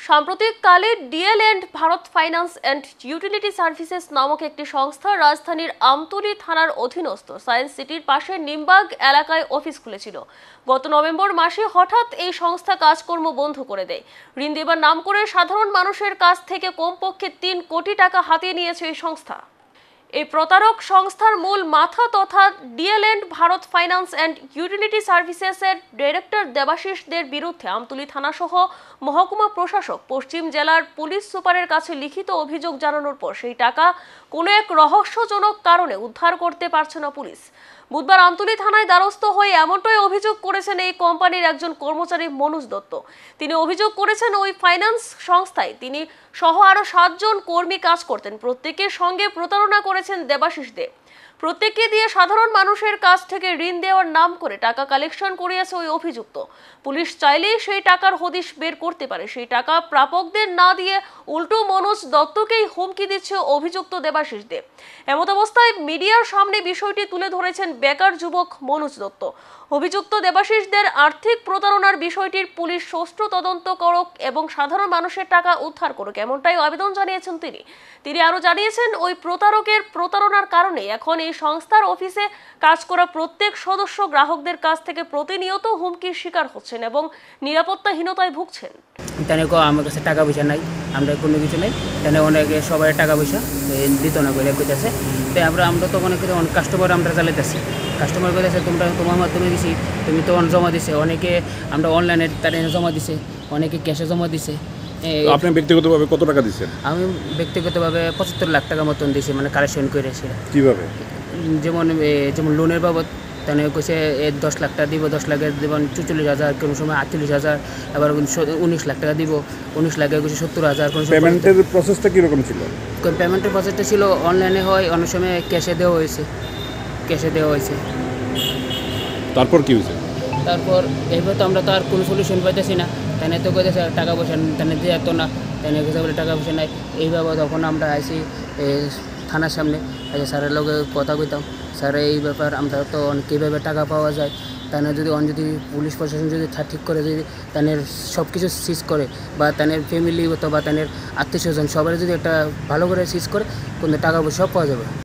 সাম্প্রতিককালে DL&, Bharat finance and utility services নামক একটি সংস্থা রাজধানীর আমতলী থানার অধীনস্থ সায়েন্স সিটির পাশে নিমবাগ এলাকায় অফিস খুলেছিল। গত নভেম্বর মাসে হঠাৎ এই সংস্থা কাজকর্ম বন্ধ করে দেয়। ঋণ দেবার নাম করে সাধারণ মানুষের কাছ থেকে কমপক্ষে ৩ কোটি টাকা হাতিয়ে নিয়েছে এই সংস্থা। এই প্রতারক সংস্থার মূল মাথা তথা DL&, Bharat finance and utility সার্ভিসেসের ডাইরেক্টর দেবাশিস দের বিরুদ্ধে আমতলী থানাসহ মহকুমা প্রশাসক পশ্চিম জেলার পুলিশ সুপারের কাছে লিখিত অভিযোগ জানানোর পর সেই টাকা কোনো এক রহস্যজনক কারণে উদ্ধার করতে পারছে না পুলিশ। বুধবার আমতলী থানায় দ্বারস্থ হয়ে এমনটাই অভিযোগ করেছেন এই কোম্পানির একজন কর্মচারী মনোজ দত্ত। তিনি অভিযোগ করেছেন ওই ফাইন্যান্স সংস্থায় তিনি সহ আরো 7 জন কর্মী কাজ করতেন। প্রত্যেকের সঙ্গে প্রতারণা করেছেন দেবাশিস দে। প্রত্যেককে দিয়ে সাধারণ মানুষের কাছ থেকে ঋণ দেওয়ার নাম করে টাকা কালেকশন করিয়েছে ওই অভিযুক্ত। পুলিশ চাইলেই সেই টাকার হদিশ বের করতে পারে। সেই টাকা প্রাপকদের না দিয়ে উল্টো মনোজ দত্তকেই হুমকি দিচ্ছে অভিযুক্ত দেবাশিস দে। এমত অবস্থায় মিডিয়ার সামনে বিষয়টি তুলে ধরেছেন বেকার যুবক মনোজ দত্ত। অভিযুক্ত দেবাশিসদের আর্থিক প্রতারণার বিষয়টির পুলিশ সুষ্ঠু তদন্ত করুক এবং সাধারণ মানুষের টাকা উদ্ধার করুক, এমনটাই আবেদন জানিয়েছেন তিনি আরো জানিয়েছেন ওই প্রতারকের প্রতারণার কারণে এখন এই সংস্থার অফিসে কাজ করা প্রত্যেক সদস্য গ্রাহকদের কাছ থেকে প্রতিনিয়ত হুমকির শিকার হচ্ছেন এবং নিরাপত্তাহীনতায় ভুগছেন। আমার কাছে টাকা পয়সা নাই, আমরা কোনো কিছু নেই, অনেকে সবাই টাকা পয়সা দিত না করে কইতেছে। তাই আমরা তো অনেক কাস্টমার আমরা চালাইতেছি, কাস্টমার কইতেছে তোমার মাধ্যমে দিছি, তুমি তো জমা দিছে। অনেকে আমরা অনলাইনে তারা জমা দিছে, অনেকে ক্যাশে জমা দিছে। আপনি ব্যক্তিগতভাবে কত টাকা দিচ্ছেন? আমি ব্যক্তিগতভাবে 75 লাখ টাকা মতন দিয়েছি, মানে কালেকশন করেছি। কীভাবে? যেমন লোনের বাবদ তাহলে কইছে 10 লাখ টাকা দিব, 10 লাখের দেবেন 44,000, কোনো সময় 48,000, আবার 19 লাখ টাকা দিব, 19 লাখে কইছে 70,000। পেমেন্টের প্রসেসটা কীরকম ছিল? পেমেন্টের প্রসেসটা ছিল অনলাইনে হয়, অনেক সময় ক্যাশে দেওয়া হয়েছে। তারপর কী হয়েছে? তারপর এইবার তো আমরা তো আর কোনো সলিউশন পাইতেছি না। তাই তো কইতেছে টাকা পয়সা তাই দিয়ে যেত না, তাই কইছে বলে টাকা পয়সা নাই। এইভাবে তখন আমরা আইসি থানার সামনে, স্যারের লগে কথা কইতাম, স্যার এই ব্যাপার আমরা তো কীভাবে টাকা পাওয়া যায়, তাহলে যদি পুলিশ প্রশাসন যদি ঠিক করে, যদি তাদের সব কিছু সিজ করে বা তাদের ফ্যামিলিগত বা তাদের আত্মীয় স্বজন সবাই যদি একটা ভালো করে সিজ করে, কিন্তু টাকা পয়সা সব পাওয়া যাবে।